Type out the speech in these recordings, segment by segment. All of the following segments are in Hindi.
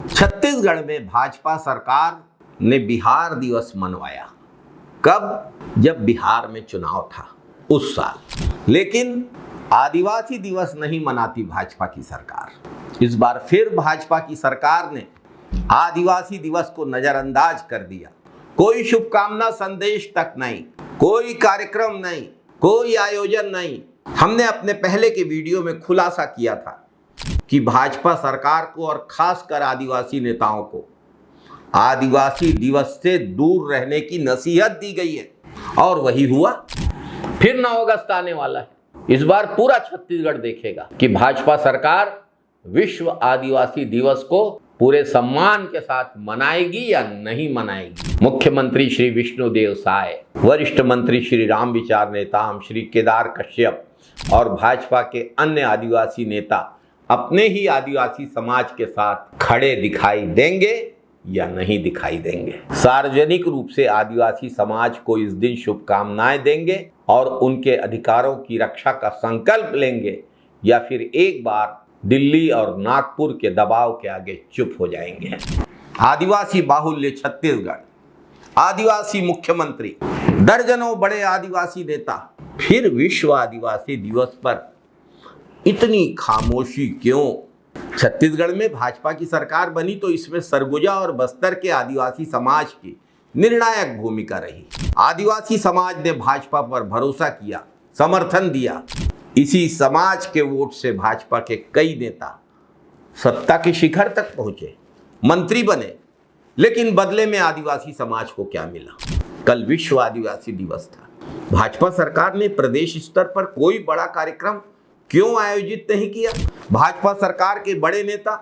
छत्तीसगढ़ में भाजपा सरकार ने बिहार दिवस मनवाया। कब? जब बिहार में चुनाव था उस साल। लेकिन आदिवासी दिवस नहीं मनाती भाजपा की सरकार। इस बार फिर भाजपा की सरकार ने आदिवासी दिवस को नजरअंदाज कर दिया। कोई शुभकामना संदेश तक नहीं, कोई कार्यक्रम नहीं, कोई आयोजन नहीं। हमने अपने पहले के वीडियो में खुलासा किया था कि भाजपा सरकार को और खासकर आदिवासी नेताओं को आदिवासी दिवस से दूर रहने की नसीहत दी गई है और वही हुआ। फिर 9 अगस्त आने वाला है। इस बार पूरा छत्तीसगढ़ देखेगा कि भाजपा सरकार विश्व आदिवासी दिवस को पूरे सम्मान के साथ मनाएगी या नहीं मनाएगी। मुख्यमंत्री श्री विष्णुदेव साय, वरिष्ठ मंत्री श्री रामविचार नेताम श्री केदार कश्यप और भाजपा के अन्य आदिवासी नेता अपने ही आदिवासी समाज के साथ खड़े दिखाई देंगे या नहीं दिखाई देंगे। सार्वजनिक रूप से आदिवासी समाज को इस दिन शुभकामनाएं देंगे और उनके अधिकारों की रक्षा का संकल्प लेंगे या फिर एक बार दिल्ली और नागपुर के दबाव के आगे चुप हो जाएंगे। आदिवासी बाहुल्य छत्तीसगढ़, आदिवासी मुख्यमंत्री, दर्जनों बड़े आदिवासी नेता, फिर विश्व आदिवासी दिवस पर इतनी खामोशी क्यों? छत्तीसगढ़ में भाजपा की सरकार बनी तो इसमें सरगुजा और बस्तर के आदिवासी समाज की निर्णायक भूमिका रही। आदिवासी समाज ने भाजपा पर भरोसा किया, समर्थन दिया। इसी समाज के वोट से भाजपा के कई नेता सत्ता के शिखर तक पहुंचे, मंत्री बने। लेकिन बदले में आदिवासी समाज को क्या मिला? कल विश्व आदिवासी दिवस था। भाजपा सरकार ने प्रदेश स्तर पर कोई बड़ा कार्यक्रम क्यों आयोजित नहीं किया? भाजपा सरकार के बड़े नेता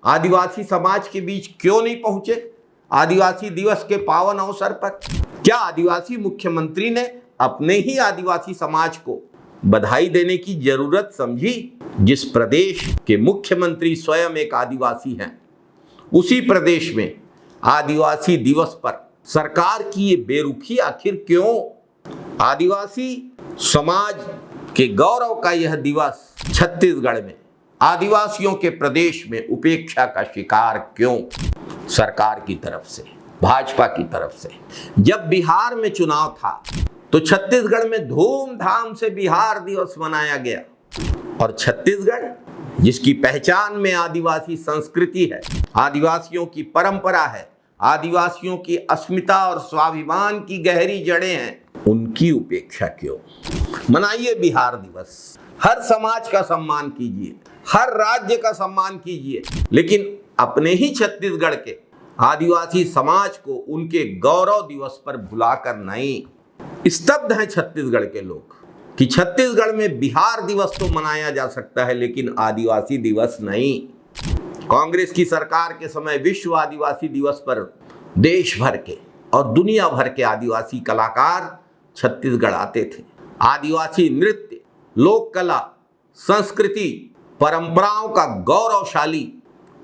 आदिवासी समाज के बीच क्यों नहीं पहुंचे आदिवासी दिवस के पावन अवसर पर? क्या आदिवासी मुख्यमंत्री ने अपने ही आदिवासी समाज को बधाई देने की जरूरत समझी? जिस प्रदेश के मुख्यमंत्री स्वयं एक आदिवासी हैं, उसी प्रदेश में आदिवासी दिवस पर सरकार की ये बेरुखी आखिर क्यों? आदिवासी समाज के गौरव का यह दिवस छत्तीसगढ़ में आदिवासियों के प्रदेश में उपेक्षा का शिकार क्यों? सरकार की तरफ से, भाजपा की तरफ से। जब बिहार में चुनाव था तो छत्तीसगढ़ में धूमधाम से बिहार दिवस मनाया गया। और छत्तीसगढ़, जिसकी पहचान में आदिवासी संस्कृति है, आदिवासियों की परंपरा है, आदिवासियों की अस्मिता और स्वाभिमान की गहरी जड़ें हैं, उनकी उपेक्षा क्यों? मनाइए बिहार दिवस, हर समाज का सम्मान कीजिए, हर राज्य का सम्मान कीजिए, लेकिन अपने ही छत्तीसगढ़ के आदिवासी समाज को उनके गौरव दिवस पर भुलाकर नहीं। स्तब्ध हैं छत्तीसगढ़ के लोग कि छत्तीसगढ़ में बिहार दिवस तो मनाया जा सकता है लेकिन आदिवासी दिवस नहीं। कांग्रेस की सरकार के समय विश्व आदिवासी दिवस पर देश भर के और दुनिया भर के आदिवासी कलाकार छत्तीसगढ़ आते थे। आदिवासी नृत्य, लोक कला, संस्कृति, परंपराओं का गौरवशाली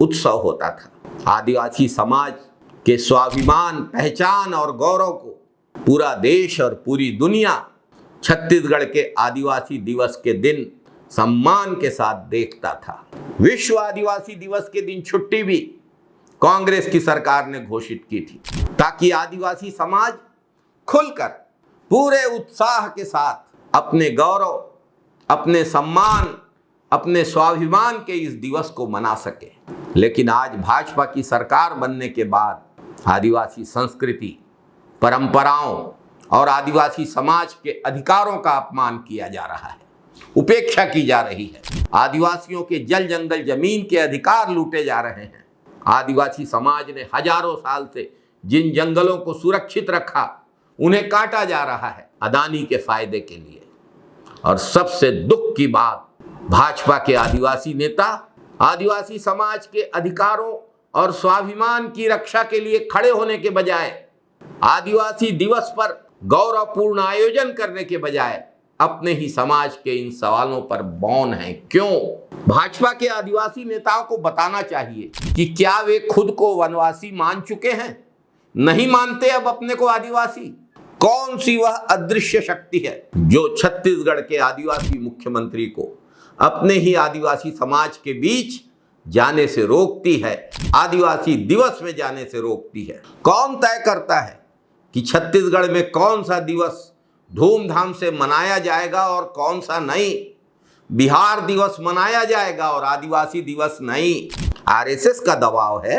उत्सव होता था। आदिवासी समाज के स्वाभिमान, पहचान और गौरव को पूरा देश और पूरी दुनिया छत्तीसगढ़ के आदिवासी दिवस के दिन सम्मान के साथ देखता था। विश्व आदिवासी दिवस के दिन छुट्टी भी कांग्रेस की सरकार ने घोषित की थी ताकि आदिवासी समाज खुलकर पूरे उत्साह के साथ अपने गौरव, अपने सम्मान, अपने स्वाभिमान के इस दिवस को मना सके। लेकिन आज भाजपा की सरकार बनने के बाद आदिवासी संस्कृति, परंपराओं और आदिवासी समाज के अधिकारों का अपमान किया जा रहा है, उपेक्षा की जा रही है। आदिवासियों के जल जंगल जमीन के अधिकार लूटे जा रहे हैं। आदिवासी समाज ने हजारों साल से जिन जंगलों को सुरक्षित रखा, उन्हें काटा जा रहा है अदानी के फायदे के लिए। और सबसे दुख की बात, भाजपा के आदिवासी नेता आदिवासी समाज के अधिकारों और स्वाभिमान की रक्षा के लिए खड़े होने के बजाय, आदिवासी दिवस पर गौरवपूर्ण आयोजन करने के बजाय अपने ही समाज के इन सवालों पर मौन हैं। क्यों? भाजपा के आदिवासी नेताओं को बताना चाहिए कि क्या वे खुद को वनवासी मान चुके हैं? नहीं मानते अब अपने को आदिवासी? कौन सी वह अदृश्य शक्ति है जो छत्तीसगढ़ के आदिवासी मुख्यमंत्री को अपने ही आदिवासी समाज के बीच जाने से रोकती है, आदिवासी दिवस में जाने से रोकती है। कौन तय करता है कि छत्तीसगढ़ में कौन सा दिवस धूमधाम से मनाया जाएगा और कौन सा नहीं? बिहार दिवस मनाया जाएगा और आदिवासी दिवस नहीं। आरएसएस का दबाव है,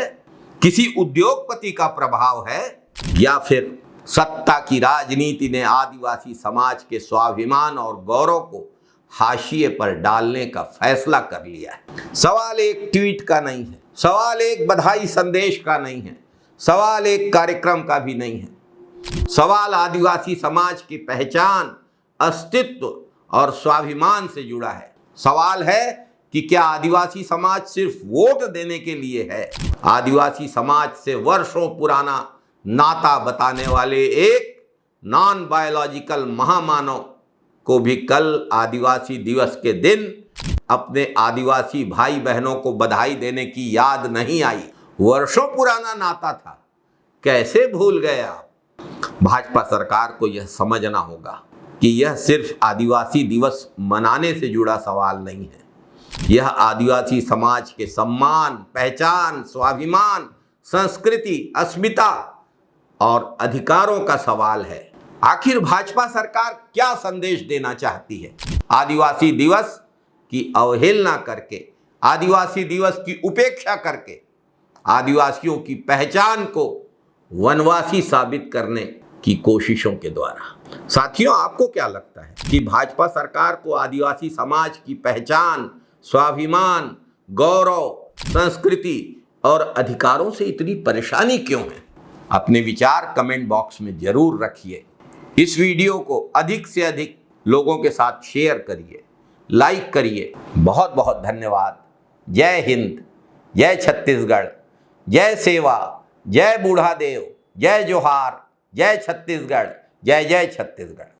किसी उद्योगपति का प्रभाव है, या फिर सत्ता की राजनीति ने आदिवासी समाज के स्वाभिमान और गौरव को हाशिए पर डालने का फैसला कर लिया है। सवाल एक ट्वीट का नहीं है, सवाल एक बधाई संदेश का नहीं है, सवाल एक कार्यक्रम का भी नहीं है। सवाल आदिवासी समाज की पहचान, अस्तित्व और स्वाभिमान से जुड़ा है। सवाल है कि क्या आदिवासी समाज सिर्फ वोट देने के लिए है? आदिवासी समाज से वर्षों पुराना नाता बताने वाले एक नॉन बायोलॉजिकल महामानव को भी कल आदिवासी दिवस के दिन अपने आदिवासी भाई बहनों को बधाई देने की याद नहीं आई। वर्षों पुराना नाता था, कैसे भूल गए आप? भाजपा सरकार को यह समझना होगा कि यह सिर्फ आदिवासी दिवस मनाने से जुड़ा सवाल नहीं है। यह आदिवासी समाज के सम्मान, पहचान, स्वाभिमान, संस्कृति, अस्मिता और अधिकारों का सवाल है। आखिर भाजपा सरकार क्या संदेश देना चाहती है? आदिवासी दिवस की अवहेलना करके, आदिवासी दिवस की उपेक्षा करके, आदिवासियों की पहचान को वनवासी साबित करने की कोशिशों के द्वारा। साथियों, आपको क्या लगता है कि भाजपा सरकार को आदिवासी समाज की पहचान, स्वाभिमान, गौरव, संस्कृति और अधिकारों से इतनी परेशानी क्यों है? अपने विचार कमेंट बॉक्स में जरूर रखिए। इस वीडियो को अधिक से अधिक लोगों के साथ शेयर करिए, लाइक करिए। बहुत बहुत धन्यवाद। जय हिंद, जय छत्तीसगढ़, जय सेवा, जय बूढ़ा देव, जय जोहार, जय छत्तीसगढ़, जय जय छत्तीसगढ़।